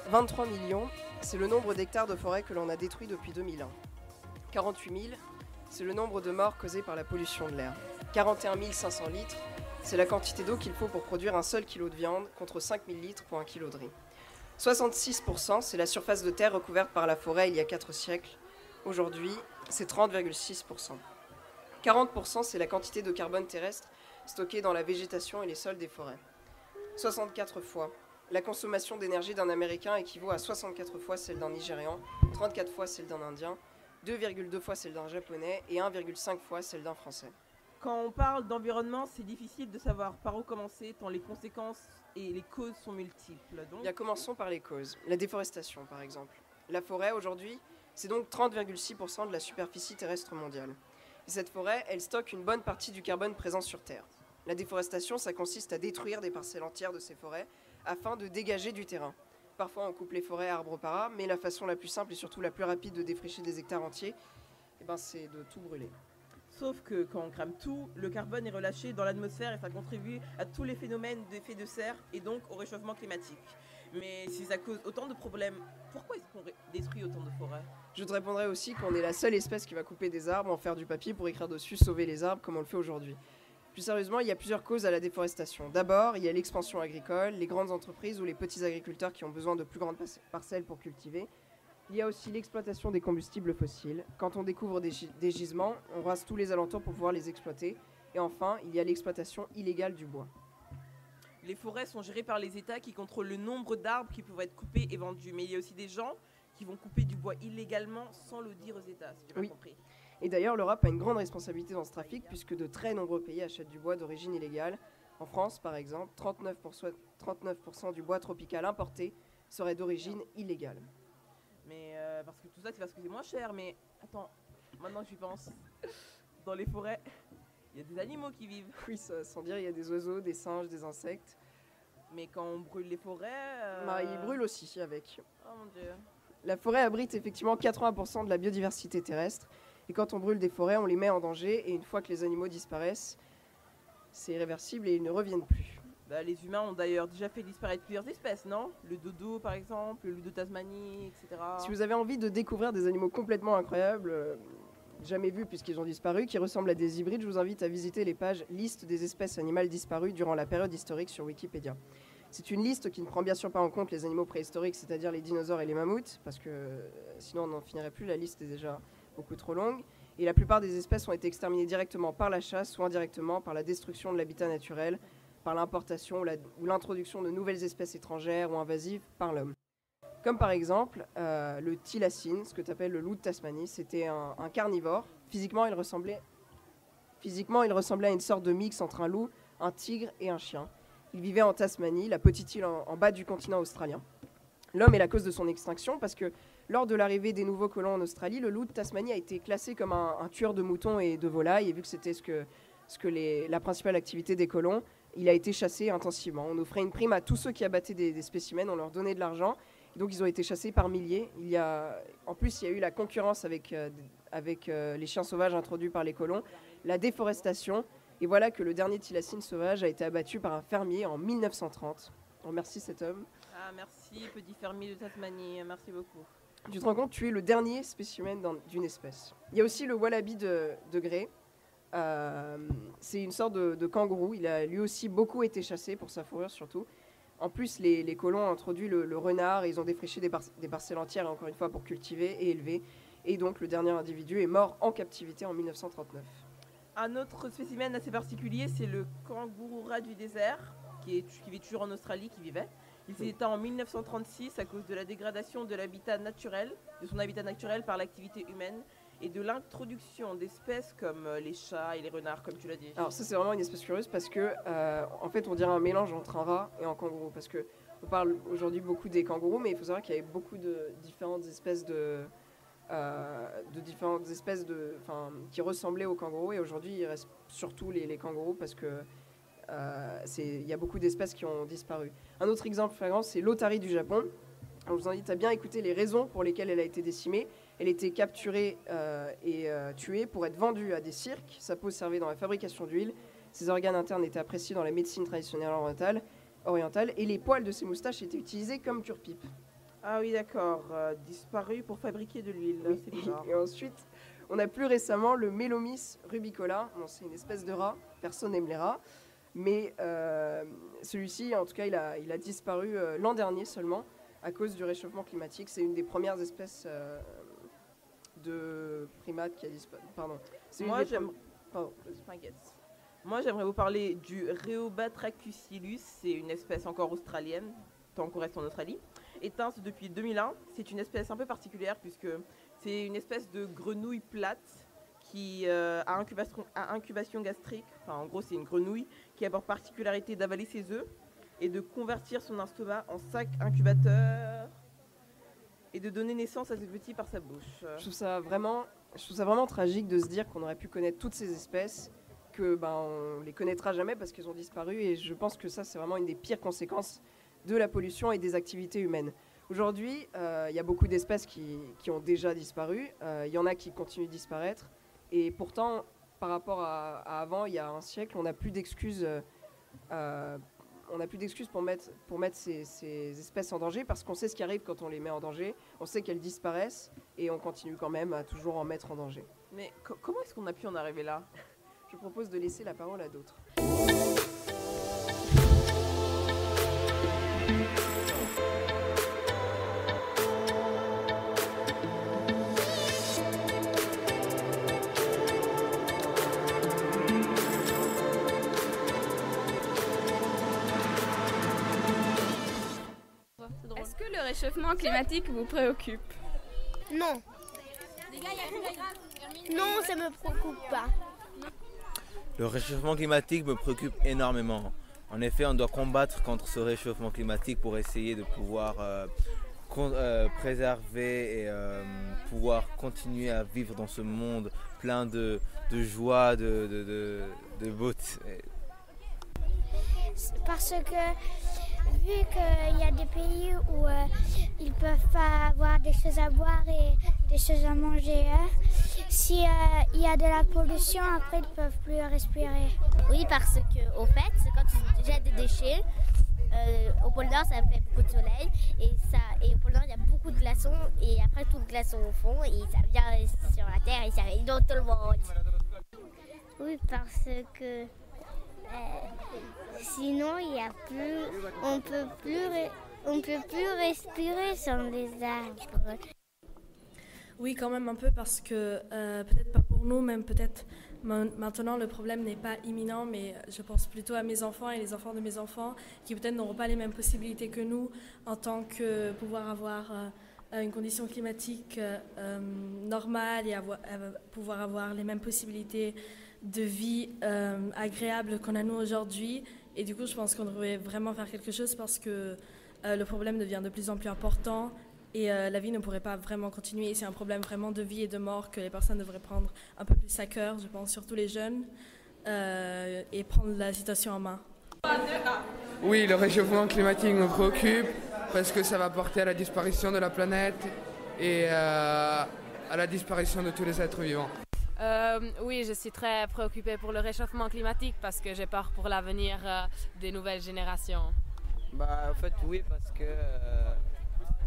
23 millions, c'est le nombre d'hectares de forêt que l'on a détruit depuis 2001. 48 000, c'est le nombre de morts causés par la pollution de l'air. 41 500 litres, c'est la quantité d'eau qu'il faut pour produire un seul kilo de viande contre 5 000 litres pour un kilo de riz. 66%, c'est la surface de terre recouverte par la forêt il y a 4 siècles. Aujourd'hui, c'est 30,6%. 40%, c'est la quantité de carbone terrestre stockée dans la végétation et les sols des forêts. 64 fois, la consommation d'énergie d'un Américain équivaut à 64 fois celle d'un Nigérian, 34 fois celle d'un Indien, 2,2 fois celle d'un Japonais et 1,5 fois celle d'un Français. Quand on parle d'environnement, c'est difficile de savoir par où commencer, tant les conséquences et les causes sont multiples. Donc, Bien, commençons par les causes. La déforestation, par exemple. La forêt, aujourd'hui, c'est donc 30,6% de la superficie terrestre mondiale. Et cette forêt, elle stocke une bonne partie du carbone présent sur Terre. La déforestation, ça consiste à détruire des parcelles entières de ces forêts afin de dégager du terrain. Parfois, on coupe les forêts arbre par arbre, mais la façon la plus simple et surtout la plus rapide de défricher des hectares entiers, c'est de tout brûler. sauf que quand on crame tout, le carbone est relâché dans l'atmosphère et ça contribue à tous les phénomènes d'effet de serre et donc au réchauffement climatique. Mais si ça cause autant de problèmes, pourquoi est-ce qu'on détruit autant de forêts? Je te répondrai aussi qu'on est la seule espèce qui va couper des arbres, en faire du papier pour écrire dessus, sauver les arbres comme on le fait aujourd'hui. Plus sérieusement, il y a plusieurs causes à la déforestation. D'abord, il y a l'expansion agricole, les grandes entreprises ou les petits agriculteurs qui ont besoin de plus grandes parcelles pour cultiver. Il y a aussi l'exploitation des combustibles fossiles. Quand on découvre des gisements, on rase tous les alentours pour pouvoir les exploiter. Et enfin, il y a l'exploitation illégale du bois. Les forêts sont gérées par les États qui contrôlent le nombre d'arbres qui peuvent être coupés et vendus. Mais il y a aussi des gens qui vont couper du bois illégalement sans le dire aux États, si j'ai bien compris. Et d'ailleurs, l'Europe a une grande responsabilité dans ce trafic puisque de très nombreux pays achètent du bois d'origine illégale. En France, par exemple, 39% du bois tropical importé serait d'origine illégale. Mais parce que tout ça, c'est parce que c'est moins cher. Mais attends, maintenant que j'y pense, dans les forêts, il y a des animaux qui vivent. Oui, sans dire, il y a des oiseaux, des singes, des insectes. Mais quand on brûle les forêts... Ils brûlent aussi avec. Oh mon Dieu. La forêt abrite effectivement 80% de la biodiversité terrestre. Et quand on brûle des forêts, on les met en danger. Et une fois que les animaux disparaissent, c'est irréversible et ils ne reviennent plus. Les humains ont d'ailleurs déjà fait disparaître plusieurs espèces, non? Le dodo, par exemple, le loup de Tasmanie, etc. Si vous avez envie de découvrir des animaux complètement incroyables, jamais vus puisqu'ils ont disparu, qui ressemblent à des hybrides, je vous invite à visiter les pages Liste des espèces animales disparues durant la période historique sur Wikipédia. C'est une liste qui ne prend bien sûr pas en compte les animaux préhistoriques, c'est-à-dire les dinosaures et les mammouths, parce que sinon on n'en finirait plus, la liste est déjà beaucoup trop longue. Et la plupart des espèces ont été exterminées directement par la chasse ou indirectement par la destruction de l'habitat naturel, par l'importation ou l'introduction de nouvelles espèces étrangères ou invasives par l'homme. Comme par exemple le thylacine, ce que tu appelles le loup de Tasmanie. C'était un carnivore. Physiquement, il ressemblait à une sorte de mix entre un loup, un tigre et un chien. Il vivait en Tasmanie, la petite île en bas du continent australien. L'homme est la cause de son extinction parce que lors de l'arrivée des nouveaux colons en Australie, le loup de Tasmanie a été classé comme un tueur de moutons et de volailles. Et vu que c'était la principale activité des colons, il a été chassé intensivement. On offrait une prime à tous ceux qui abattaient des spécimens, on leur donnait de l'argent. Donc ils ont été chassés par milliers. En plus, il y a eu la concurrence avec les chiens sauvages introduits par les colons, la déforestation. Et voilà que le dernier thylacine sauvage a été abattu par un fermier en 1930. On remercie cet homme. Ah, merci, petit fermier de Tasmanie, merci beaucoup. Tu te rends compte, tu es le dernier spécimen d'une espèce. Il y a aussi le wallaby de Grey. C'est une sorte de kangourou. Il a lui aussi beaucoup été chassé pour sa fourrure surtout. En plus, les colons ont introduit le renard et ils ont défriché des parcelles entières, encore une fois, pour cultiver et élever. Et donc, le dernier individu est mort en captivité en 1939. Un autre spécimen assez particulier, c'est le kangourou rat du désert, qui vit toujours en Australie, qui vivait. Il s'est éteint en 1936 à cause de la dégradation de son habitat naturel par l'activité humaine et de l'introduction d'espèces comme les chats et les renards, comme tu l'as dit. Alors ça, c'est vraiment une espèce curieuse parce que, en fait, on dirait un mélange entre un rat et un kangourou. Parce que on parle aujourd'hui beaucoup des kangourous, mais il faut savoir qu'il y avait beaucoup de différentes espèces qui ressemblaient aux kangourous. Et aujourd'hui, il reste surtout les kangourous parce que il y a beaucoup d'espèces qui ont disparu. Un autre exemple flagrant, c'est l'otarie du Japon. Je vous invite à bien écouter les raisons pour lesquelles elle a été décimée. Elle était capturée et tuée pour être vendue à des cirques. Sa peau servait dans la fabrication d'huile. Ses organes internes étaient appréciés dans la médecine traditionnelle orientale. Et les poils de ses moustaches étaient utilisés comme cure-pipe. Ah oui, d'accord. Disparu pour fabriquer de l'huile. Oui. C'est bizarre. Et ensuite, on a plus récemment le Melomys rubicola. Bon, c'est une espèce de rat, personne n'aime les rats. Mais celui-ci, en tout cas, il a disparu l'an dernier seulement à cause du réchauffement climatique. C'est une des premières espèces de primates qui a disparu. Pardon. C'est une Moi, des j'aime. Pardon. Spaghetti. Moi, j'aimerais vous parler du Rheobatracusilus. C'est une espèce encore australienne, tant qu'on reste en Australie. Éteinte depuis 2001. C'est une espèce un peu particulière puisque c'est une espèce de grenouille plate qui a incubation gastrique. Enfin, en gros, c'est une grenouille qui a pour particularité d'avaler ses œufs et de convertir son estomac en sac incubateur et de donner naissance à ses petits par sa bouche. Je trouve ça vraiment tragique de se dire qu'on aurait pu connaître toutes ces espèces, que on les connaîtra jamais parce qu'elles ont disparu. Et je pense que ça, c'est vraiment une des pires conséquences de la pollution et des activités humaines. Aujourd'hui, il y a beaucoup d'espèces qui ont déjà disparu. Il y en a qui continuent de disparaître. Et pourtant, par rapport à avant, il y a un siècle, on n'a plus d'excuses. On n'a plus d'excuses pour mettre ces espèces en danger parce qu'on sait ce qui arrive quand on les met en danger. On sait qu'elles disparaissent et on continue quand même à toujours en mettre en danger. Mais comment est-ce qu'on a pu en arriver là? Je propose de laisser la parole à d'autres. Est-ce que le réchauffement climatique vous préoccupe? Non. Non, ça me préoccupe pas. Le réchauffement climatique me préoccupe énormément. En effet, on doit combattre contre ce réchauffement climatique pour essayer de pouvoir préserver et pouvoir continuer à vivre dans ce monde plein de joie, de beauté. Parce que vu qu'il y a des pays où ils peuvent pas avoir des choses à boire et des choses à manger, si il y a de la pollution, après ils peuvent plus respirer. Oui, parce que au fait, quand tu jettes des déchets, au pôle Nord ça fait beaucoup de soleil et au pôle Nord il y a beaucoup de glaçons et après tout le glaçon au fond et ça vient sur la terre et ça vient dans tout le monde. Oui, parce que sinon on peut plus respirer sans les arbres. Oui, quand même un peu parce que peut-être pas pour nous, même peut-être maintenant le problème n'est pas imminent, mais je pense plutôt à mes enfants et les enfants de mes enfants qui peut-être n'auront pas les mêmes possibilités que nous en tant que pouvoir avoir une condition climatique normale et pouvoir avoir les mêmes possibilités de vie agréables qu'on a nous aujourd'hui. Et du coup, je pense qu'on devrait vraiment faire quelque chose parce que le problème devient de plus en plus important. Et la vie ne pourrait pas vraiment continuer. C'est un problème vraiment de vie et de mort que les personnes devraient prendre un peu plus à cœur, je pense, surtout les jeunes, et prendre la situation en main. Oui, le réchauffement climatique me préoccupe parce que ça va porter à la disparition de la planète et à la disparition de tous les êtres vivants. Oui, je suis très préoccupée pour le réchauffement climatique parce que j'ai peur pour l'avenir des nouvelles générations. En fait, oui, parce que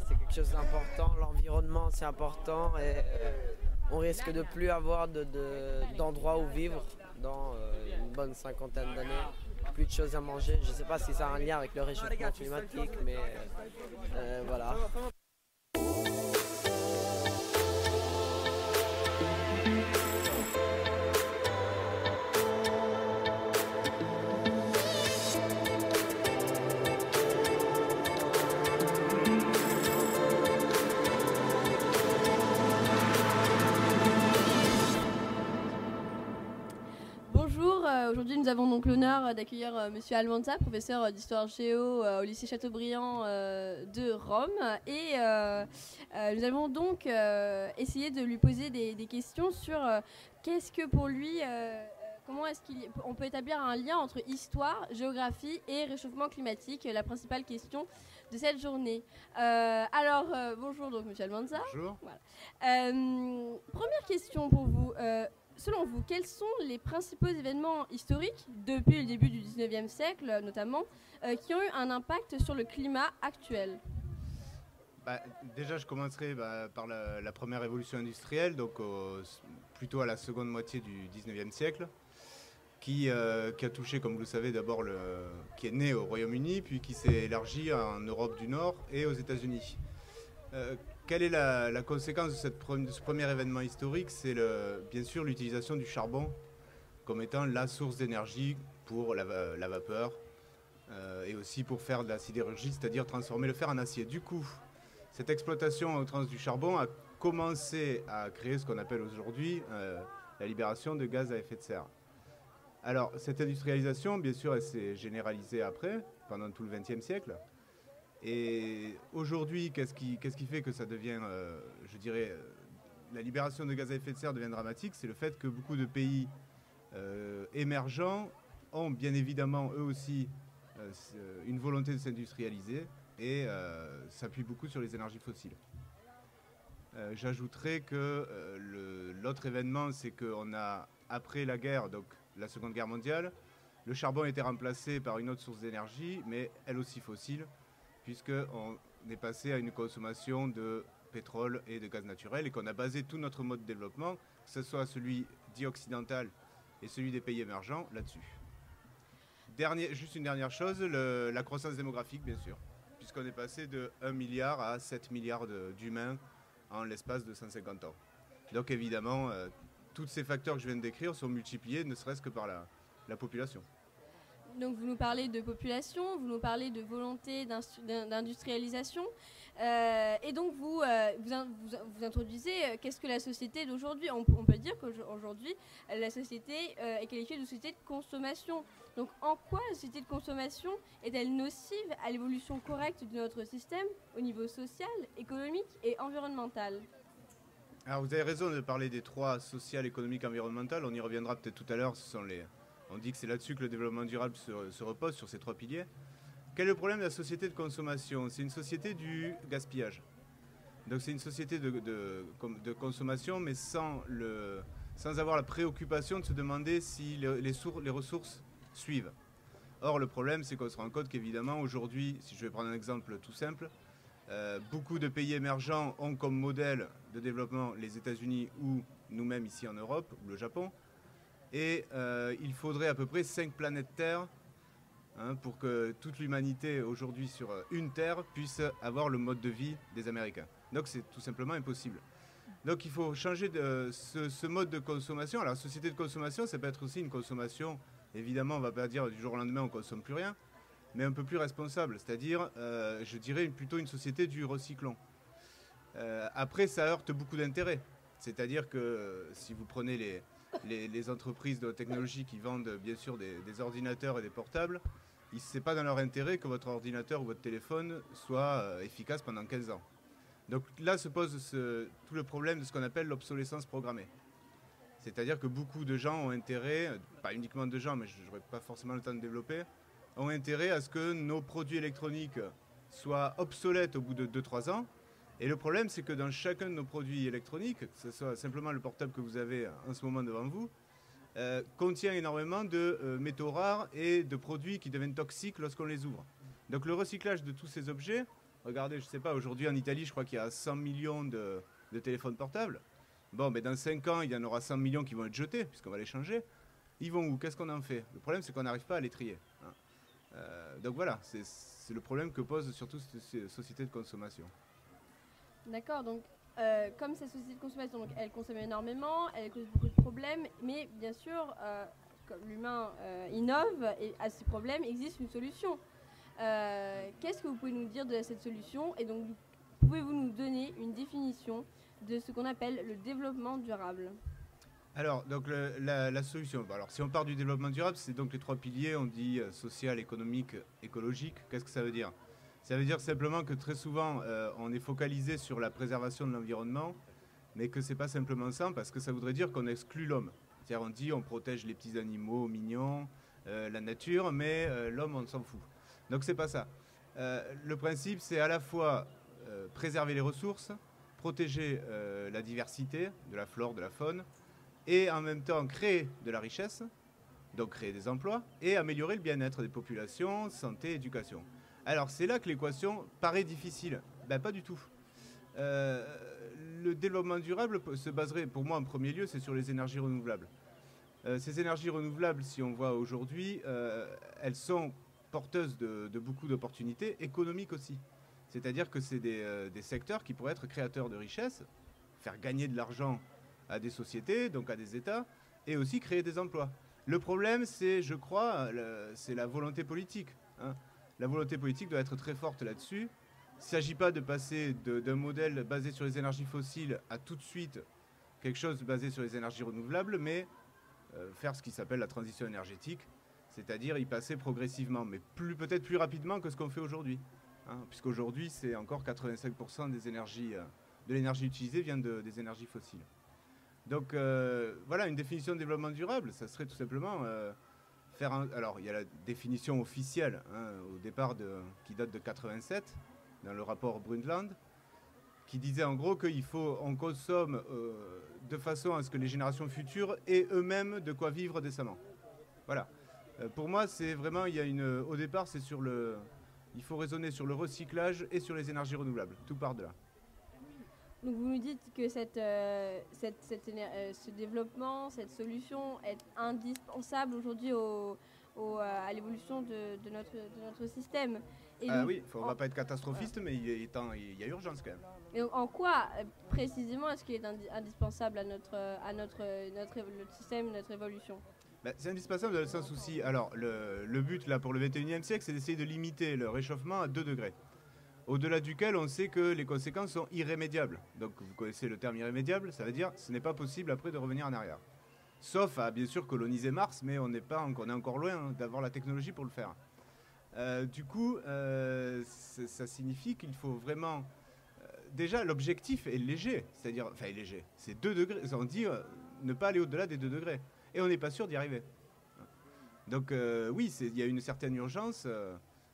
c'est quelque chose d'important, l'environnement c'est important et on risque de plus avoir d'endroits où vivre dans une bonne cinquantaine d'années, plus de choses à manger. Je ne sais pas si ça a un lien avec le réchauffement climatique, mais voilà. Aujourd'hui, nous avons donc l'honneur d'accueillir Monsieur Almanza, professeur d'histoire géo au lycée Chateaubriand de Rome. Et nous allons donc essayer de lui poser des questions sur qu'est-ce que pour lui, comment est-ce qu'on peut établir un lien entre histoire, géographie et réchauffement climatique, la principale question de cette journée. Bonjour donc Monsieur Almanza. Bonjour. Voilà. Première question pour vous. Selon vous, quels sont les principaux événements historiques, depuis le début du 19e siècle notamment, qui ont eu un impact sur le climat actuel ? Déjà, je commencerai par la première révolution industrielle, donc plutôt à la seconde moitié du 19e siècle, qui a touché, comme vous le savez, d'abord qui est né au Royaume-Uni, puis qui s'est élargi en Europe du Nord et aux États-Unis. Quelle est la conséquence de ce premier événement historique? C'est bien sûr l'utilisation du charbon comme étant la source d'énergie pour la vapeur et aussi pour faire de la sidérurgie, c'est-à-dire transformer le fer en acier. Du coup, cette exploitation à outrance du charbon a commencé à créer ce qu'on appelle aujourd'hui la libération de gaz à effet de serre. Alors, cette industrialisation, bien sûr, elle s'est généralisée après, pendant tout le XXe siècle. Et aujourd'hui, qu'est-ce qui fait que ça devient, je dirais, la libération de gaz à effet de serre devient dramatique? C'est le fait que beaucoup de pays émergents ont bien évidemment, eux aussi, une volonté de s'industrialiser et s'appuient beaucoup sur les énergies fossiles. J'ajouterais que l'autre événement, c'est qu'on a, après la guerre, donc la Seconde Guerre mondiale, le charbon a été remplacé par une autre source d'énergie, mais elle aussi fossile, puisqu'on est passé à une consommation de pétrole et de gaz naturel et qu'on a basé tout notre mode de développement, que ce soit celui dit occidental et celui des pays émergents, là-dessus. Juste une dernière chose, la croissance démographique, bien sûr, puisqu'on est passé de 1 milliard à 7 milliards d'humains en l'espace de 150 ans. Donc évidemment, tous ces facteurs que je viens de décrire sont multipliés, ne serait-ce que par la population. Donc vous nous parlez de population, vous nous parlez de volonté d'industrialisation, et donc vous introduisez qu'est-ce que la société d'aujourd'hui. On peut dire qu'aujourd'hui la société est qualifiée de société de consommation. Donc en quoi la société de consommation est-elle nocive à l'évolution correcte de notre système au niveau social, économique et environnemental? Alors vous avez raison de parler des trois: social, économique, environnemental. On y reviendra peut-être tout à l'heure. On dit que c'est là-dessus que le développement durable se repose, sur ces trois piliers. Quel est le problème de la société de consommation? C'est une société du gaspillage. Donc c'est une société de consommation, mais sans avoir la préoccupation de se demander si les ressources suivent. Or, le problème, c'est qu'on se rend compte qu'évidemment, aujourd'hui, si je vais prendre un exemple tout simple, beaucoup de pays émergents ont comme modèle de développement les États-Unis ou nous-mêmes ici en Europe, ou le Japon. Et il faudrait à peu près 5 planètes Terre pour que toute l'humanité aujourd'hui sur une Terre puisse avoir le mode de vie des Américains. Donc c'est tout simplement impossible. Donc il faut changer ce mode de consommation. Alors la société de consommation, ça peut être aussi une consommation, évidemment on ne va pas dire du jour au lendemain on ne consomme plus rien, mais un peu plus responsable, c'est-à-dire je dirais plutôt une société du recyclon. Après ça heurte beaucoup d'intérêts, c'est-à-dire que si vous prenez les entreprises de technologie qui vendent bien sûr des ordinateurs et des portables, ce n'est pas dans leur intérêt que votre ordinateur ou votre téléphone soit efficace pendant 15 ans. Donc là se pose tout le problème de ce qu'on appelle l'obsolescence programmée. C'est-à-dire que beaucoup de gens ont intérêt, pas uniquement de gens, mais je n'aurai pas forcément le temps de développer, ont intérêt à ce que nos produits électroniques soient obsolètes au bout de 2-3 ans. Et le problème, c'est que dans chacun de nos produits électroniques, que ce soit simplement le portable que vous avez en ce moment devant vous, contient énormément de métaux rares et de produits qui deviennent toxiques lorsqu'on les ouvre. Donc le recyclage de tous ces objets, regardez, je ne sais pas, aujourd'hui en Italie, je crois qu'il y a 100 millions de téléphones portables. Bon, mais dans 5 ans, il y en aura 100 millions qui vont être jetés, puisqu'on va les changer. Ils vont où? Qu'est-ce qu'on en fait? Le problème, c'est qu'on n'arrive pas à les trier. Donc voilà, c'est le problème que pose surtout ces sociétés de consommation. D'accord, donc comme cette société de consommation, donc, elle consomme énormément, elle cause beaucoup de problèmes, mais bien sûr, comme l'humain innove et à ces problèmes, existe une solution. Qu'est-ce que vous pouvez nous dire de cette solution? Et donc, pouvez-vous nous donner une définition de ce qu'on appelle le développement durable? Alors, donc la solution, alors si on part du développement durable, c'est donc les trois piliers, on dit social, économique, écologique. Qu'est-ce que ça veut dire? Ça veut dire simplement que très souvent, on est focalisé sur la préservation de l'environnement, mais que c'est pas simplement ça, parce que ça voudrait dire qu'on exclut l'homme. C'est-à-dire on dit on protège les petits animaux mignons, la nature, mais l'homme on s'en fout. Donc c'est pas ça. Le principe, c'est à la fois préserver les ressources, protéger la diversité de la flore, de la faune, et en même temps créer de la richesse, donc créer des emplois, et améliorer le bien-être des populations, santé, éducation. Alors c'est là que l'équation paraît difficile. Ben, pas du tout. Le développement durable se baserait, pour moi en premier lieu, c'est sur les énergies renouvelables. Ces énergies renouvelables, si on voit aujourd'hui, elles sont porteuses de beaucoup d'opportunités économiques aussi. C'est-à-dire que c'est des secteurs qui pourraient être créateurs de richesses, faire gagner de l'argent à des sociétés, donc à des États, et aussi créer des emplois. Le problème, c'est, je crois, c'est la volonté politique. Hein. La volonté politique doit être très forte là-dessus. Il ne s'agit pas de passer d'un modèle basé sur les énergies fossiles à tout de suite quelque chose basé sur les énergies renouvelables, mais faire ce qui s'appelle la transition énergétique, c'est-à-dire y passer progressivement, mais peut-être plus rapidement que ce qu'on fait aujourd'hui. Hein, puisqu'aujourd'hui, c'est encore 85% de l'énergie utilisée vient des énergies fossiles. Donc voilà, une définition de développement durable, ça serait tout simplement alors il y a la définition officielle au départ qui date de 87 dans le rapport Brundtland, qui disait en gros qu'on consomme de façon à ce que les générations futures aient eux-mêmes de quoi vivre décemment. Voilà. Pour moi, c'est vraiment, au départ, c'est il faut raisonner sur le recyclage et sur les énergies renouvelables. Tout part de là. Donc vous nous dites que ce développement, cette solution est indispensable aujourd'hui à l'évolution de notre système. Et oui, on ne va pas être catastrophiste, mais il y a urgence quand même. Et en quoi précisément est-ce qu'il est indispensable à notre système, notre évolution? C'est indispensable dans le sens où alors le but là pour le 21e siècle, c'est d'essayer de limiter le réchauffement à 2 degrés. Au-delà duquel on sait que les conséquences sont irrémédiables. Donc vous connaissez le terme irrémédiable, ça veut dire que ce n'est pas possible après de revenir en arrière. Sauf à bien sûr coloniser Mars, mais on est encore loin d'avoir la technologie pour le faire. Du coup, ça signifie qu'il faut vraiment... déjà, l'objectif est léger, c'est-à-dire... Enfin, léger, c'est 2 degrés. On dit ne pas aller au-delà des 2 degrés. Et on n'est pas sûr d'y arriver. Donc oui, il y a une certaine urgence.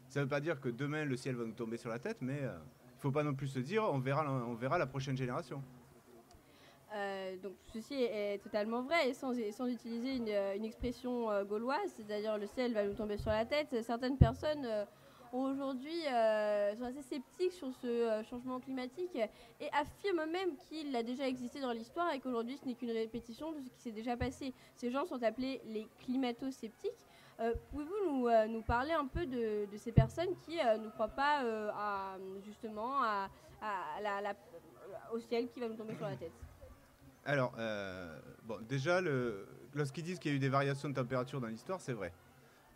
Ça ne veut pas dire que demain, le ciel va nous tomber sur la tête, mais il ne faut pas non plus se dire on verra la prochaine génération. Donc ceci est totalement vrai, et sans utiliser une expression gauloise, c'est-à-dire le ciel va nous tomber sur la tête. Certaines personnes aujourd'hui sont assez sceptiques sur ce changement climatique et affirment même qu'il a déjà existé dans l'histoire et qu'aujourd'hui ce n'est qu'une répétition de ce qui s'est déjà passé. Ces gens sont appelés les climato-sceptiques. Pouvez-vous nous parler un peu de ces personnes qui ne croient pas au ciel qui va nous tomber sur la tête? Alors, déjà, lorsqu'ils disent qu'il y a eu des variations de température dans l'histoire, c'est vrai.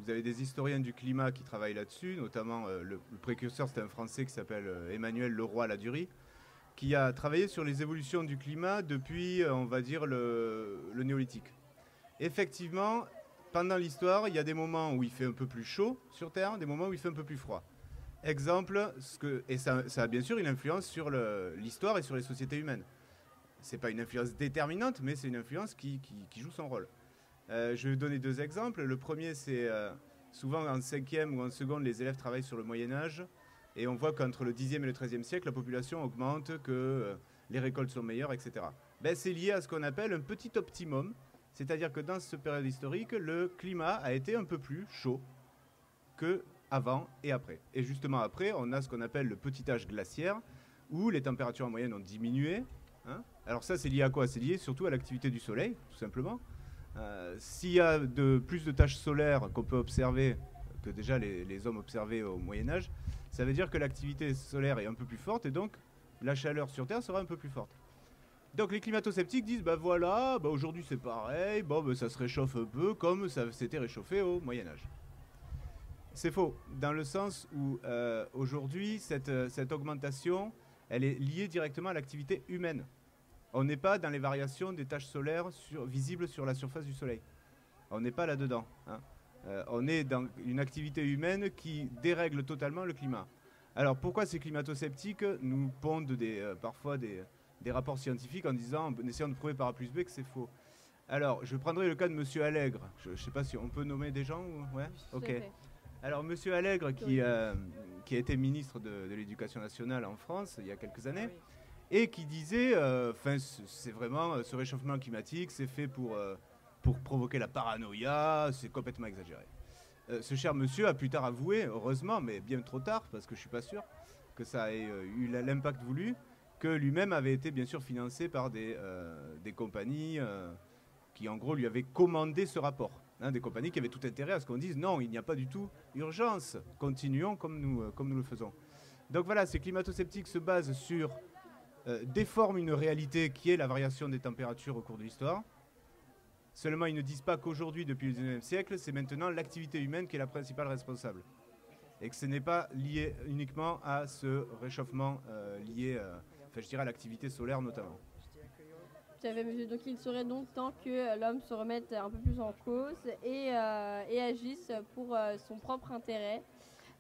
Vous avez des historiens du climat qui travaillent là-dessus, notamment le précurseur, c'était un Français qui s'appelle Emmanuel Leroy-Ladurie, qui a travaillé sur les évolutions du climat depuis, on va dire, le néolithique. Effectivement, pendant l'histoire, il y a des moments où il fait un peu plus chaud sur Terre, des moments où il fait un peu plus froid. Exemple, et ça a bien sûr une influence sur l'histoire et sur les sociétés humaines. Ce n'est pas une influence déterminante, mais c'est une influence qui joue son rôle. Je vais vous donner 2 exemples. Le premier, c'est souvent en 5e ou en seconde, les élèves travaillent sur le Moyen-Âge. Et on voit qu'entre le 10e et le 13e siècle, la population augmente, que les récoltes sont meilleures, etc. C'est lié à ce qu'on appelle un petit optimum. C'est-à-dire que dans cette période historique, le climat a été un peu plus chaud qu'avant et après. Et justement après, on a ce qu'on appelle le petit âge glaciaire, où les températures en moyenne ont diminué. Hein. Alors ça, c'est lié à quoi? C'est lié surtout à l'activité du soleil, tout simplement. S'il y a plus de taches solaires qu'on peut observer, que déjà les hommes observaient au Moyen-Âge, ça veut dire que l'activité solaire est un peu plus forte et donc la chaleur sur Terre sera un peu plus forte. Donc les climato-sceptiques disent aujourd'hui c'est pareil, ça se réchauffe un peu comme ça s'était réchauffé au Moyen-Âge. C'est faux, dans le sens où aujourd'hui cette augmentation, elle est liée directement à l'activité humaine. On n'est pas dans les variations des taches solaires visibles sur la surface du Soleil. On n'est pas là-dedans. Hein. On est dans une activité humaine qui dérègle totalement le climat. Alors pourquoi ces climato-sceptiques nous pondent parfois des rapports scientifiques en essayant de prouver par A plus B que c'est faux? Alors je prendrai le cas de Monsieur Allègre. Je ne sais pas si on peut nommer des gens ou... Ouais. Ok. Alors Monsieur Allègre qui a été ministre de l'Éducation nationale en France il y a quelques années. Et qui disait, c'est vraiment ce réchauffement climatique, c'est fait pour provoquer la paranoïa, c'est complètement exagéré. Ce cher monsieur a plus tard avoué, heureusement, mais bien trop tard, parce que je ne suis pas sûr que ça ait eu l'impact voulu, que lui-même avait été bien sûr financé par des compagnies qui en gros lui avaient commandé ce rapport. Hein, des compagnies qui avaient tout intérêt à ce qu'on dise non, il n'y a pas du tout urgence, continuons comme nous le faisons. Donc voilà, ces climato-sceptiques se basent sur, déforment une réalité qui est la variation des températures au cours de l'histoire. Seulement, ils ne disent pas qu'aujourd'hui, depuis le 19e siècle, c'est maintenant l'activité humaine qui est la principale responsable. Et que ce n'est pas lié uniquement à ce réchauffement lié, je dirais à l'activité solaire notamment. Donc il serait donc temps que l'homme se remette un peu plus en cause et agisse pour son propre intérêt.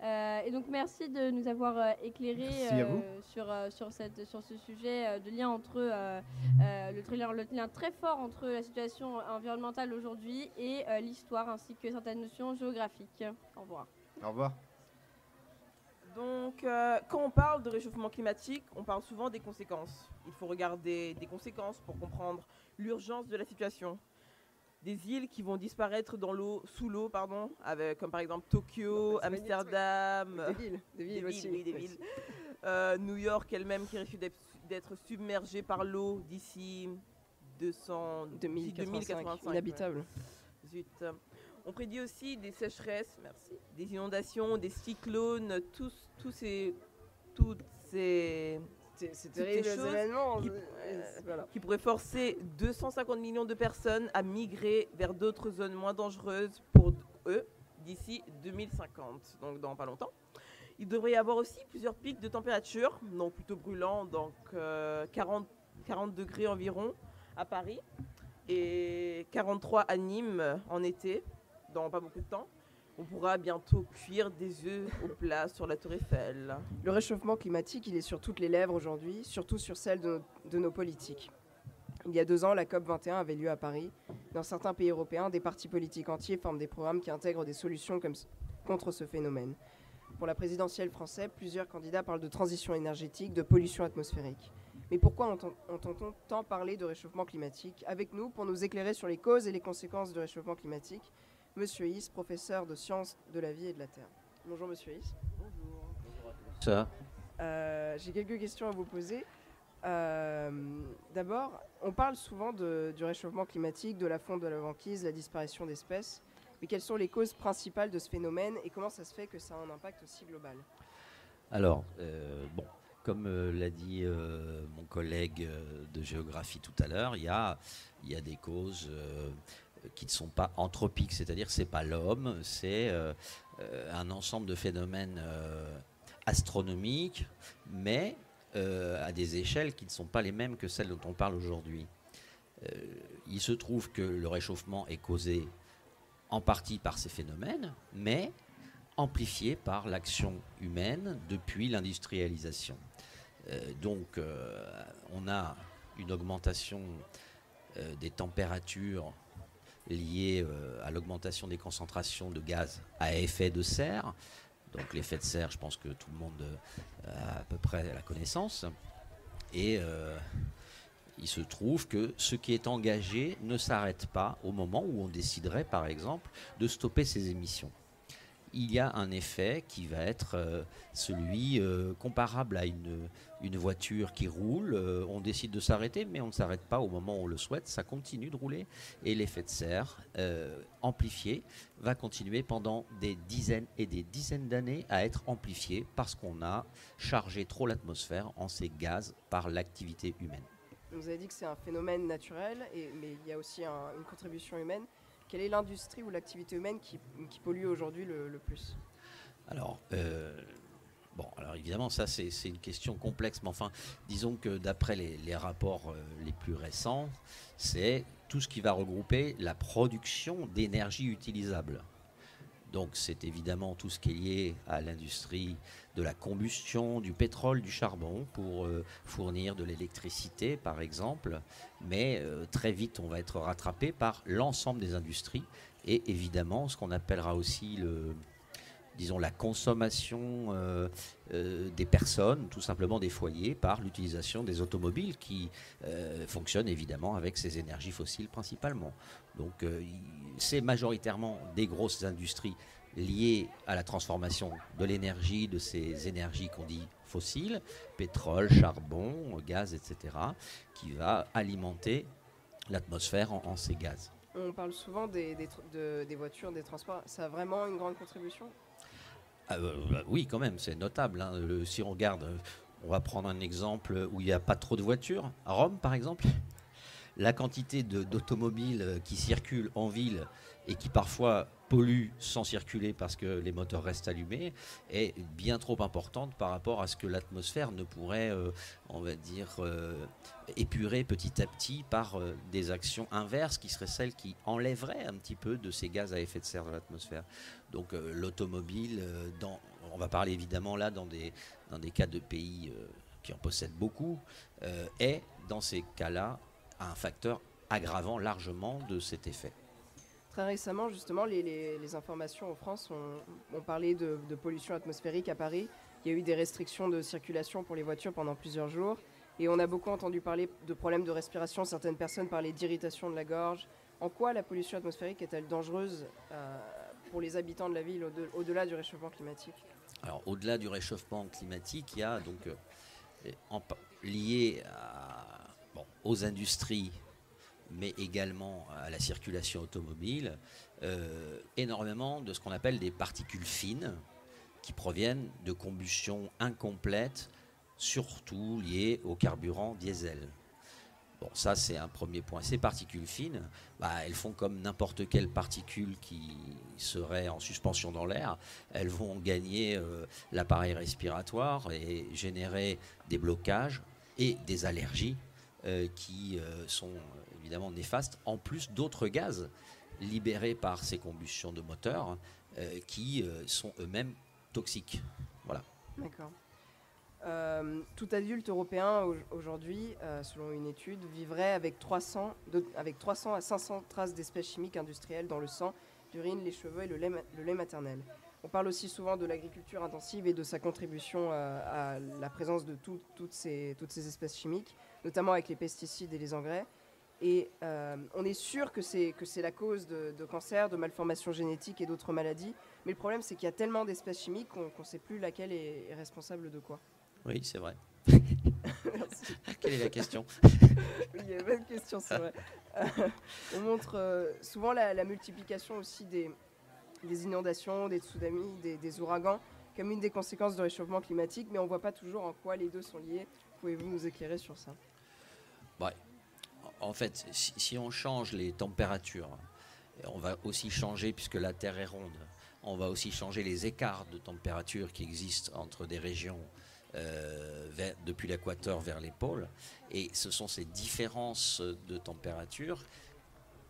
Et donc merci de nous avoir éclairé sur ce sujet de lien entre le lien très fort entre la situation environnementale aujourd'hui et l'histoire ainsi que certaines notions géographiques. Au revoir. Au revoir. Donc, quand on parle de réchauffement climatique, on parle souvent des conséquences. Il faut regarder des conséquences pour comprendre l'urgence de la situation. Des îles qui vont disparaître sous l'eau, comme par exemple Tokyo, Amsterdam, des villes aussi. New York elle-même qui risque d'être submergée par l'eau d'ici 2085. Inhabitable. Zut. On prédit aussi des sécheresses, des inondations, des cyclones, toutes ces terribles événements qui pourraient forcer 250 millions de personnes à migrer vers d'autres zones moins dangereuses pour eux d'ici 2050, donc dans pas longtemps. Il devrait y avoir aussi plusieurs pics de température, donc plutôt brûlants, donc 40 degrés environ à Paris et 43 à Nîmes en été. Dans pas beaucoup de temps, on pourra bientôt cuire des œufs au plat sur la Tour Eiffel. Le réchauffement climatique, il est sur toutes les lèvres aujourd'hui, surtout sur celles de nos politiques. Il y a 2 ans, la COP21 avait lieu à Paris. Dans certains pays européens, des partis politiques entiers forment des programmes qui intègrent des solutions contre ce phénomène. Pour la présidentielle française, plusieurs candidats parlent de transition énergétique, de pollution atmosphérique. Mais pourquoi entend-on tant parler de réchauffement climatique? Avec nous, pour nous éclairer sur les causes et les conséquences du réchauffement climatique, Monsieur Is, professeur de sciences de la vie et de la Terre. Bonjour Monsieur Is. Bonjour. Bonjour à tous. J'ai quelques questions à vous poser. D'abord, on parle souvent du réchauffement climatique, de la fonte de la banquise, la disparition d'espèces. Mais quelles sont les causes principales de ce phénomène et comment ça se fait que ça a un impact aussi global? Alors, comme l'a dit mon collègue de géographie tout à l'heure, il y a des causes qui ne sont pas anthropiques, c'est-à-dire que ce n'est pas l'homme, c'est un ensemble de phénomènes astronomiques, mais à des échelles qui ne sont pas les mêmes que celles dont on parle aujourd'hui. Il se trouve que le réchauffement est causé en partie par ces phénomènes, mais amplifié par l'action humaine depuis l'industrialisation. Donc on a une augmentation des températures liées à l'augmentation des concentrations de gaz à effet de serre. Donc l'effet de serre, je pense que tout le monde a à peu près la connaissance. Et il se trouve que ce qui est engagé ne s'arrête pas au moment où on déciderait, par exemple, de stopper ces émissions. Il y a un effet qui va être celui comparable à une voiture qui roule. On décide de s'arrêter, mais on ne s'arrête pas au moment où on le souhaite. Ça continue de rouler. Et l'effet de serre, amplifié, va continuer pendant des dizaines et des dizaines d'années à être amplifié parce qu'on a chargé trop l'atmosphère en ces gaz par l'activité humaine. Vous avez dit que c'est un phénomène naturel, mais il y a aussi une contribution humaine. Quelle est l'industrie ou l'activité humaine qui pollue aujourd'hui le plus? Alors évidemment, ça c'est une question complexe, mais enfin, disons que d'après les rapports les plus récents, c'est tout ce qui va regrouper la production d'énergie utilisable. Donc c'est évidemment tout ce qui est lié à l'industrie de la combustion, du pétrole, du charbon pour fournir de l'électricité par exemple. Mais très vite on va être rattrapé par l'ensemble des industries et évidemment ce qu'on appellera aussi la consommation des personnes, tout simplement des foyers, par l'utilisation des automobiles qui fonctionnent évidemment avec ces énergies fossiles principalement. Donc c'est majoritairement des grosses industries liées à la transformation de l'énergie, de ces énergies qu'on dit fossiles, pétrole, charbon, gaz, etc., qui va alimenter l'atmosphère en ces gaz. On parle souvent des voitures, des transports. Ça a vraiment une grande contribution? Oui, quand même, c'est notable. Hein. Si on regarde, on va prendre un exemple où il n'y a pas trop de voitures. À Rome, par exemple, la quantité d'automobiles qui circulent en ville et qui parfois polluent sans circuler parce que les moteurs restent allumés est bien trop importante par rapport à ce que l'atmosphère ne pourrait, on va dire, épurer petit à petit par des actions inverses qui seraient celles qui enlèveraient un petit peu de ces gaz à effet de serre de l'atmosphère. Donc l'automobile, on va parler évidemment là dans des cas de pays qui en possèdent beaucoup, est dans ces cas-là un facteur aggravant largement de cet effet. Très récemment, justement, les informations en France ont parlé de pollution atmosphérique à Paris. Il y a eu des restrictions de circulation pour les voitures pendant plusieurs jours. Et on a beaucoup entendu parler de problèmes de respiration. Certaines personnes parlaient d'irritation de la gorge. En quoi la pollution atmosphérique est-elle dangereuse pour les habitants de la ville au-delà du réchauffement climatique? Alors, au-delà du réchauffement climatique, il y a donc lié aux industries, mais également à la circulation automobile, énormément de ce qu'on appelle des particules fines qui proviennent de combustion incomplète, surtout liées au carburant diesel. Bon, ça c'est un premier point. Ces particules fines, elles font comme n'importe quelle particule qui serait en suspension dans l'air. Elles vont gagner l'appareil respiratoire et générer des blocages et des allergies qui sont évidemment néfastes, en plus d'autres gaz libérés par ces combustions de moteurs qui sont eux-mêmes toxiques. Voilà. D'accord. Tout adulte européen aujourd'hui, selon une étude, vivrait avec 300 à 500 traces d'espèces chimiques industrielles dans le sang, l'urine, les cheveux et le lait maternel. On parle aussi souvent de l'agriculture intensive et de sa contribution à la présence de toutes ces espèces chimiques, notamment avec les pesticides et les engrais. Et on est sûr que c'est la cause de cancers, de malformations génétiques et d'autres maladies. Mais le problème, c'est qu'il y a tellement d'espèces chimiques qu'on ne sait plus laquelle est responsable de quoi. Oui, c'est vrai. Quelle est la question? Il y a une bonne question, c'est vrai. On montre souvent la multiplication aussi des inondations, des tsunamis, des ouragans, comme une des conséquences du réchauffement climatique, mais on ne voit pas toujours en quoi les deux sont liés. Pouvez-vous nous éclairer sur ça? Ouais. En fait, si on change les températures, on va aussi changer, puisque la Terre est ronde, on va aussi changer les écarts de température qui existent entre des régions depuis l'équateur vers les pôles. Et ce sont ces différences de température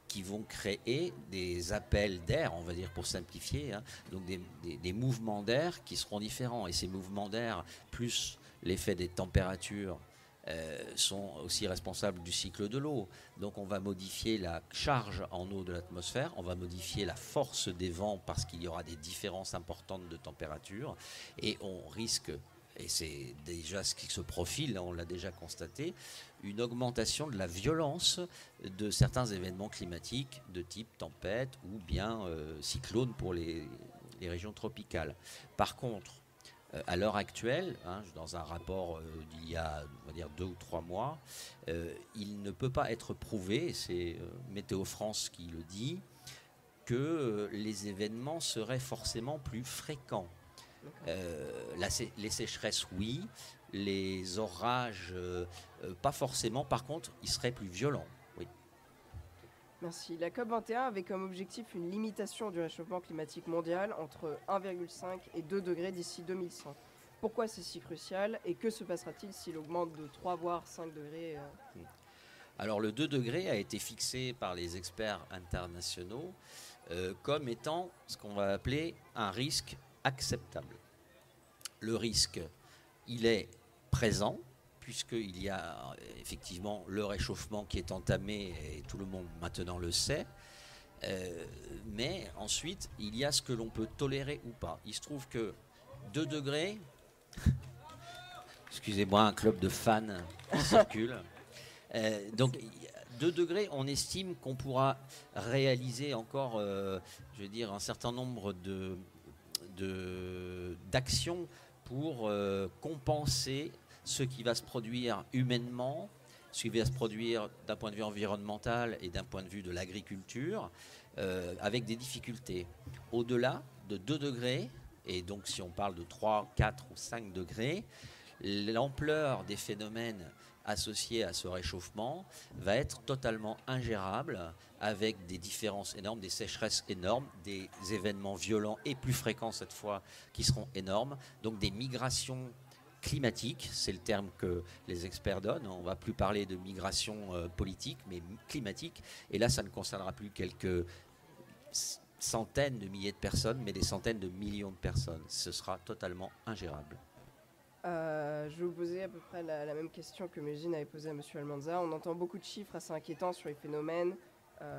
qui vont créer des appels d'air, on va dire pour simplifier, hein, donc des mouvements d'air qui seront différents. Et ces mouvements d'air, plus l'effet des températures, sont aussi responsables du cycle de l'eau. Donc on va modifier la charge en eau de l'atmosphère, on va modifier la force des vents parce qu'il y aura des différences importantes de température, et on risque, et c'est déjà ce qui se profile, on l'a déjà constaté, une augmentation de la violence de certains événements climatiques de type tempête ou bien cyclone pour les régions tropicales. Par contre, à l'heure actuelle, dans un rapport d'il y a, on va dire, 2 ou 3 mois, il ne peut pas être prouvé, c'est Météo France qui le dit, que les événements seraient forcément plus fréquents. Les sécheresses, oui. Les orages, pas forcément. Par contre, ils seraient plus violents. Oui. Merci. La COP21 avait comme objectif une limitation du réchauffement climatique mondial entre 1,5 et 2 degrés d'ici 2100. Pourquoi c'est si crucial et que se passera-t-il s'il augmente de 3 voire 5 degrés Alors le 2 degrés a été fixé par les experts internationaux comme étant ce qu'on va appeler un risque acceptable. Le risque, il est présent, puisqu'il y a effectivement le réchauffement qui est entamé, et tout le monde maintenant le sait, mais ensuite, il y a ce que l'on peut tolérer ou pas. Il se trouve que 2 degrés, excusez-moi, un club de fans qui circule, donc 2 degrés, on estime qu'on pourra réaliser encore, je veux dire, un certain nombre d'actions pour compenser ce qui va se produire humainement, ce qui va se produire d'un point de vue environnemental et d'un point de vue de l'agriculture, avec des difficultés. Au-delà de 2 degrés, et donc si on parle de 3, 4 ou 5 degrés, l'ampleur des phénomènes associés à ce réchauffement va être totalement ingérable, avec des différences énormes, des sécheresses énormes, des événements violents et plus fréquents cette fois qui seront énormes, donc des migrations climatique, c'est le terme que les experts donnent. On ne va plus parler de migration politique, mais climatique. Et là, ça ne concernera plus quelques centaines de milliers de personnes, mais des centaines de millions de personnes. Ce sera totalement ingérable. Je vais vous poser à peu près la même question que Mégine avait posée à M. Almanza. On entend beaucoup de chiffres assez inquiétants sur les phénomènes,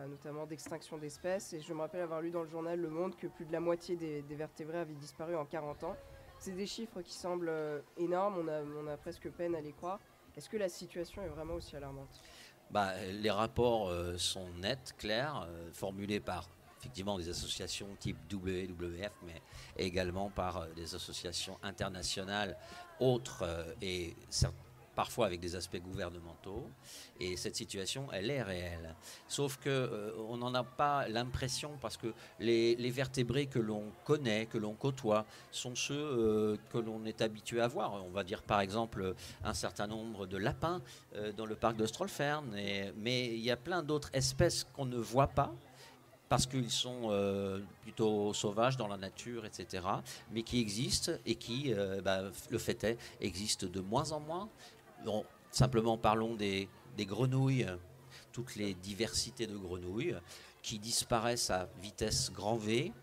notamment d'extinction d'espèces. Et je me rappelle avoir lu dans le journal Le Monde que plus de la moitié des vertébrés avaient disparu en 40 ans. C'est des chiffres qui semblent énormes, on a presque peine à les croire. Est-ce que la situation est vraiment aussi alarmante ? Les rapports sont nets, clairs, formulés par effectivement des associations type WWF, mais également par des associations internationales autres et parfois avec des aspects gouvernementaux. Et cette situation, elle est réelle. Sauf qu'on n'en a pas l'impression parce que les vertébrés que l'on connaît, que l'on côtoie, sont ceux que l'on est habitué à voir. On va dire par exemple un certain nombre de lapins dans le parc de Strolfern. Mais il y a plein d'autres espèces qu'on ne voit pas, parce qu'ils sont plutôt sauvages dans la nature, etc., mais qui existent et qui, le fait est, existent de moins en moins. Bon, simplement parlons des grenouilles, toutes les diversités de grenouilles qui disparaissent à vitesse grand V,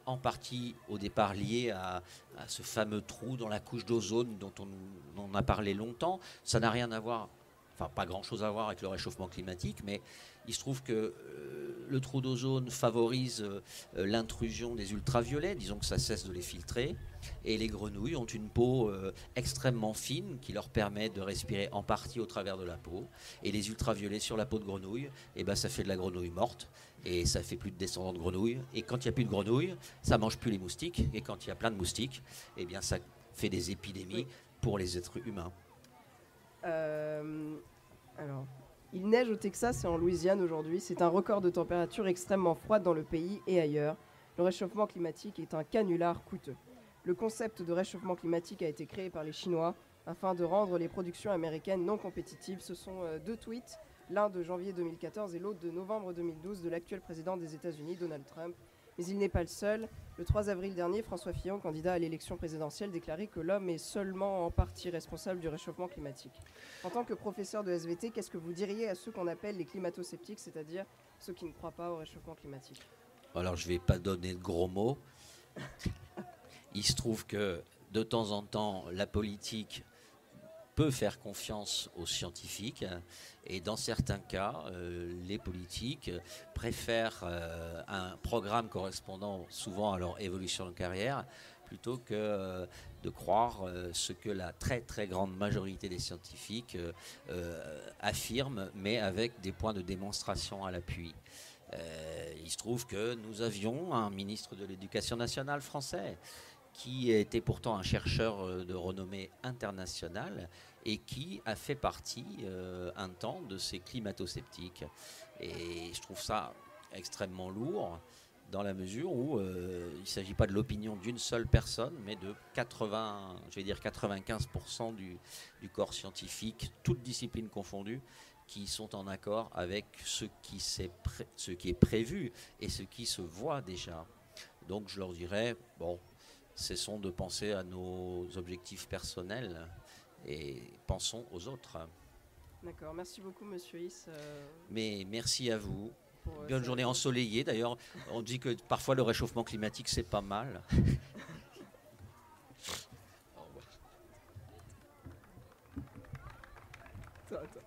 en partie au départ liées à ce fameux trou dans la couche d'ozone dont on a parlé longtemps. Ça n'a rien à voir, enfin pas grand-chose à voir avec le réchauffement climatique, mais il se trouve que le trou d'ozone favorise l'intrusion des ultraviolets, disons que ça cesse de les filtrer, et les grenouilles ont une peau extrêmement fine qui leur permet de respirer en partie au travers de la peau, et les ultraviolets sur la peau de grenouille, ça fait de la grenouille morte, et ça fait plus de descendants de grenouilles, et quand il n'y a plus de grenouilles, ça mange plus les moustiques, et quand il y a plein de moustiques, ça fait des épidémies pour les êtres humains. Alors, il neige au Texas et en Louisiane aujourd'hui. C'est un record de température extrêmement froide dans le pays et ailleurs. Le réchauffement climatique est un canular coûteux. Le concept de réchauffement climatique a été créé par les Chinois afin de rendre les productions américaines non compétitives. Ce sont 2 tweets, l'un de janvier 2014 et l'autre de novembre 2012 de l'actuel président des États-Unis, Donald Trump. Mais il n'est pas le seul. Le 3 avril dernier, François Fillon, candidat à l'élection présidentielle, déclarait que l'homme est seulement en partie responsable du réchauffement climatique. En tant que professeur de SVT, qu'est-ce que vous diriez à ceux qu'on appelle les climato-sceptiques, c'est-à-dire ceux qui ne croient pas au réchauffement climatique ? Alors, je ne vais pas donner de gros mots. Il se trouve que, de temps en temps, la politique peut faire confiance aux scientifiques et dans certains cas, les politiques préfèrent un programme correspondant souvent à leur évolution de carrière plutôt que de croire ce que la très très grande majorité des scientifiques affirment, mais avec des points de démonstration à l'appui. Il se trouve que nous avions un ministre de l'Éducation nationale français qui était pourtant un chercheur de renommée internationale et qui a fait partie un temps de ces climato-sceptiques. Et je trouve ça extrêmement lourd dans la mesure où il ne s'agit pas de l'opinion d'une seule personne, mais de 95% du corps scientifique, toutes disciplines confondues, qui sont en accord avec ce qui est prévu et ce qui se voit déjà. Donc je leur dirais, cessons de penser à nos objectifs personnels et pensons aux autres. D'accord, merci beaucoup Monsieur Is. Mais merci à vous. Bonne journée ensoleillée. D'ailleurs, on dit que parfois le réchauffement climatique, c'est pas mal. Au revoir. Attends.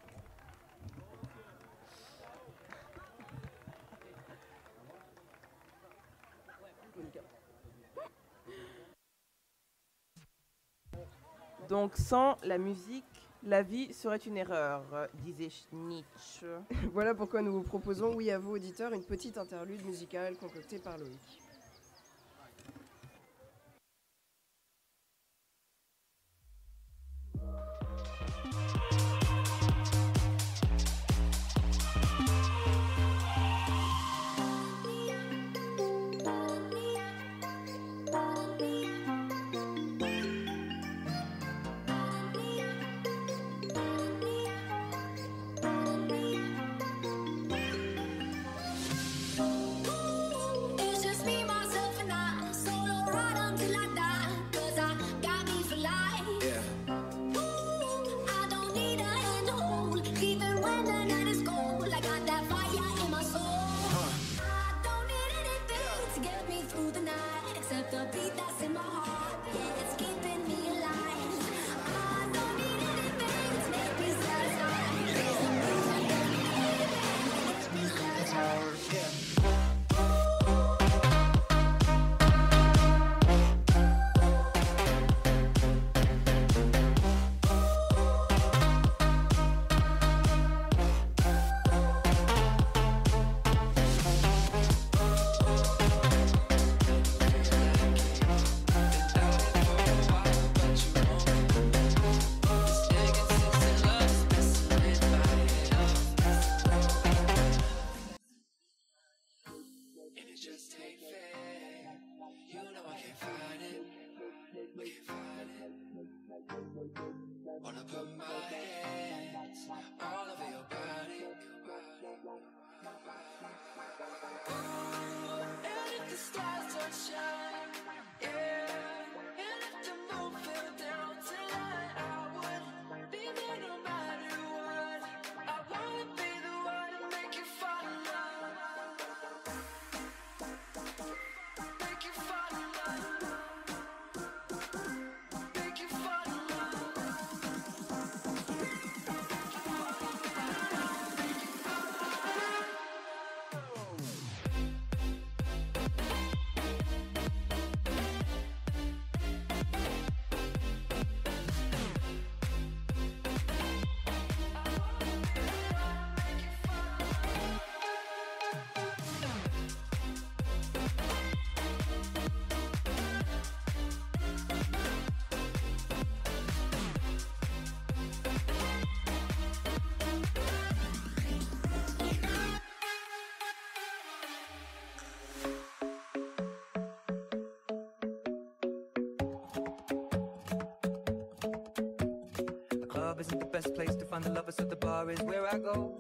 Donc sans la musique, la vie serait une erreur, disait Nietzsche. Voilà pourquoi nous vous proposons, oui à vous auditeurs, une petite interlude musicale concoctée par Loïc. club isn't the best place to find the lovers, so the bar is where I go.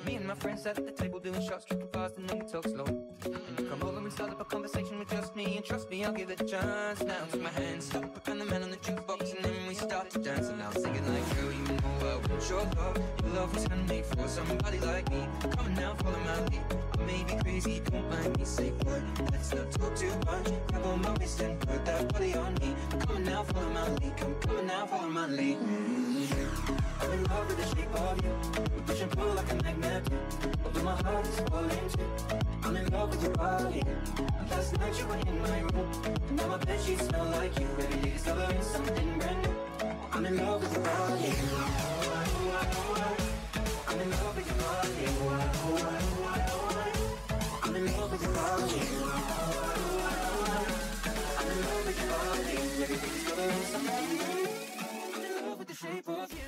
Me and my friends sat at the table doing shots, tripping fast, and then we talk slow. And you come over and start up a conversation with just me, and trust me, I'll give it a chance. Now take my hand, stop, and the man on the jukebox, and then we start to dance. And I'm singing like, girl, you know I want your love. Your love was handmade for somebody like me. Come on now, follow my lead. I may be crazy, don't mind me. Say what? Let's not talk too much. Grab on my waist and put that body on me. Come on now, follow my lead. Come on now, follow my lead. I'm in love with the shape of you. We push and pull like a magnet. Although my heart is falling too. I'm in love with your body. Last night you were in my room. Now my bedsheets smell like you. Every day discovering something brand new. I'm in love with your body. I'm in love with your body. I'm in love with your body. I'm in love with your body. Every day discovering something new. I'm in love with the shape of you.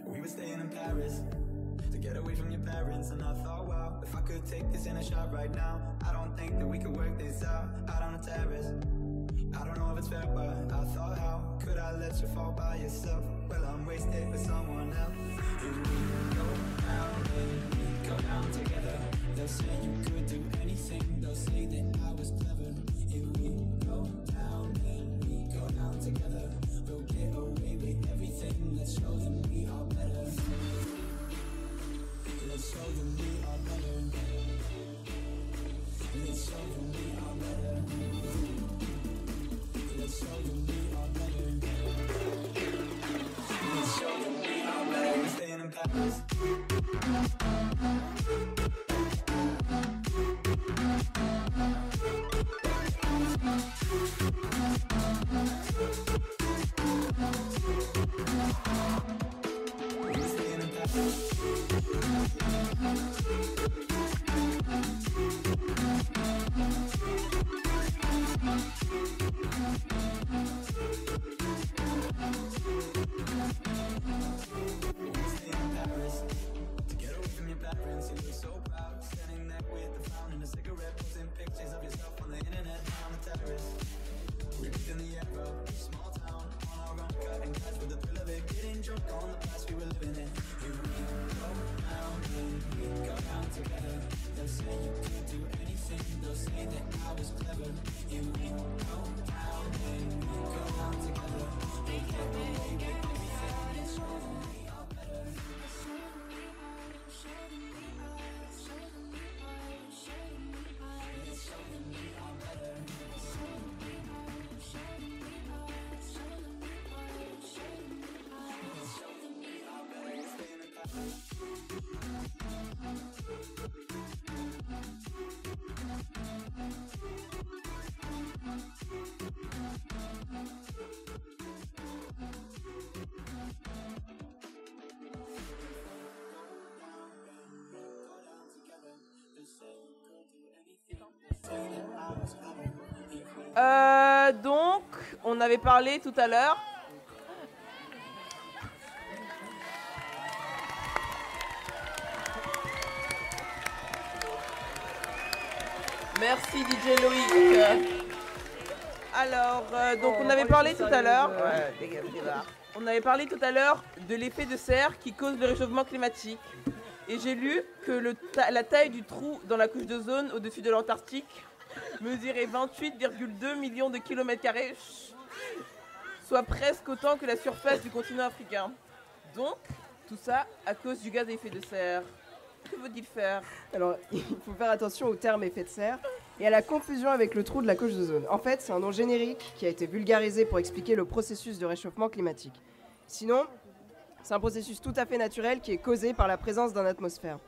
We were staying in Paris to get away from your parents, and I thought, wow, if I could take this in a shot right now, I don't think that we could work this out on the terrace. I don't know if it's fair, but I thought, how could I let you fall by yourself? Well, I'm wasted with someone else. If we go down, then we go down together. They'll say you could do anything, they'll say that I was clever. If we go down, then we go down together. We'll get away with everything, let's show them we are better. Let's show them we are better. Let's show them we are better. Let's show them we are better. Let's show them we are better. We're staying in Paris. Donc, on avait parlé tout à l'heure. Merci DJ Loïc. Alors, donc on avait parlé tout à l'heure. On avait parlé tout à l'heure de l'effet de serre qui cause le réchauffement climatique. Et j'ai lu que la taille du trou dans la couche d'ozone au-dessus de l'Antarctique mesurait 28,2 millions de kilomètres carrés, soit presque autant que la surface du continent africain. Donc, tout ça à cause du gaz à effet de serre. Que veut-il faire? Alors, il faut faire attention au terme effet de serre et à la confusion avec le trou de la couche d'ozone. En fait, c'est un nom générique qui a été vulgarisé pour expliquer le processus de réchauffement climatique. Sinon, c'est un processus tout à fait naturel qui est causé par la présence d'une atmosphère.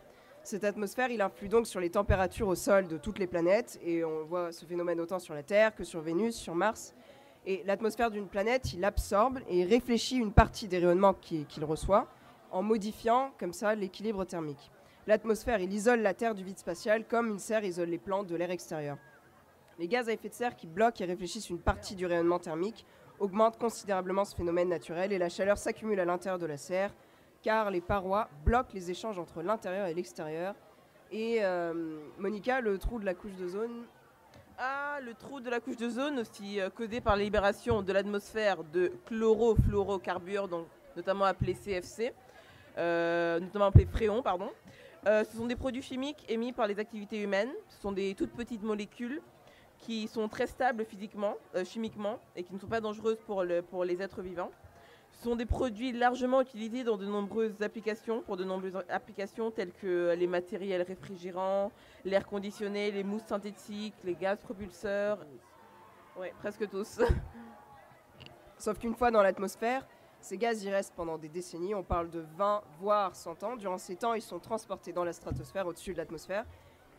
Cette atmosphère, il influe donc sur les températures au sol de toutes les planètes, et on voit ce phénomène autant sur la Terre que sur Vénus, sur Mars. Et l'atmosphère d'une planète, il absorbe et réfléchit une partie des rayonnements qu'il reçoit, en modifiant comme ça l'équilibre thermique. L'atmosphère, il isole la Terre du vide spatial comme une serre isole les plantes de l'air extérieur. Les gaz à effet de serre qui bloquent et réfléchissent une partie du rayonnement thermique augmentent considérablement ce phénomène naturel et la chaleur s'accumule à l'intérieur de la serre car les parois bloquent les échanges entre l'intérieur et l'extérieur. Et Monica, le trou de la couche d'ozone. Ah, le trou de la couche d'ozone, aussi causé par la libération de l'atmosphère de chlorofluorocarbures, donc notamment appelés CFC, notamment appelés fréons, pardon. Ce sont des produits chimiques émis par les activités humaines. Ce sont des toutes petites molécules qui sont très stables physiquement, chimiquement, et qui ne sont pas dangereuses pour les êtres vivants. Ce sont des produits largement utilisés dans de nombreuses applications, telles que les matériels réfrigérants, l'air conditionné, les mousses synthétiques, les gaz propulseurs. Oui, presque tous. Sauf qu'une fois dans l'atmosphère, ces gaz y restent pendant des décennies. On parle de 20 voire 100 ans. Durant ces temps, ils sont transportés dans la stratosphère, au-dessus de l'atmosphère,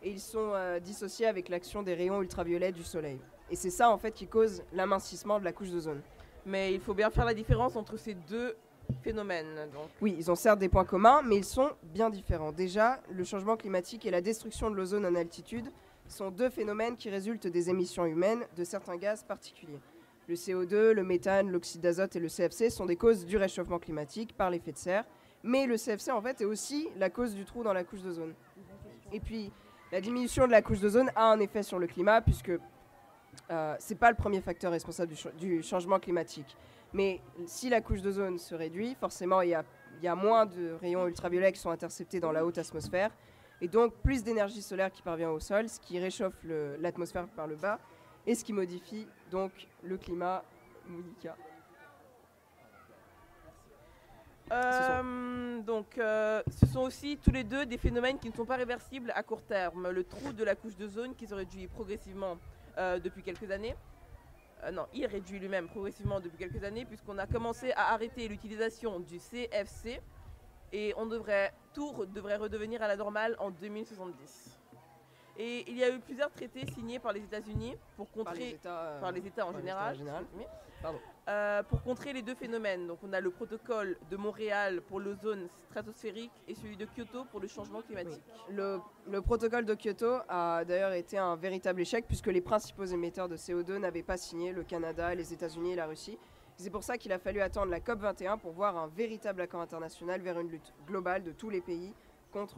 et ils sont dissociés avec l'action des rayons ultraviolets du Soleil. Et c'est ça en fait qui cause l'amincissement de la couche d'ozone. Mais il faut bien faire la différence entre ces deux phénomènes. Donc. Oui, ils ont certes des points communs, mais ils sont bien différents. Déjà, le changement climatique et la destruction de l'ozone en altitude sont deux phénomènes qui résultent des émissions humaines de certains gaz particuliers. Le CO2, le méthane, l'oxyde d'azote et le CFC sont des causes du réchauffement climatique par l'effet de serre. Mais le CFC, en fait, est aussi la cause du trou dans la couche d'ozone. Et puis, la diminution de la couche d'ozone a un effet sur le climat, puisque ce n'est pas le premier facteur responsable du changement climatique. Mais si la couche d'ozone se réduit, forcément, il y a moins de rayons ultraviolets qui sont interceptés dans la haute atmosphère, et donc plus d'énergie solaire qui parvient au sol, ce qui réchauffe l'atmosphère par le bas, et ce qui modifie donc le climat. Monica. Ce sont aussi tous les deux des phénomènes qui ne sont pas réversibles à court terme. Le trou de la couche d'ozone qui se réduit progressivement depuis quelques années. Il réduit lui-même progressivement depuis quelques années puisqu'on a commencé à arrêter l'utilisation du CFC et tout devrait redevenir à la normale en 2070. Et il y a eu plusieurs traités signés par les États-Unis pour contrer, par les États en général, pour contrer les deux phénomènes. Donc on a le protocole de Montréal pour l'ozone stratosphérique et celui de Kyoto pour le changement climatique. Oui. Le protocole de Kyoto a d'ailleurs été un véritable échec puisque les principaux émetteurs de CO2 n'avaient pas signé, le Canada, les États-Unis et la Russie. C'est pour ça qu'il a fallu attendre la COP21 pour voir un véritable accord international vers une lutte globale de tous les pays contre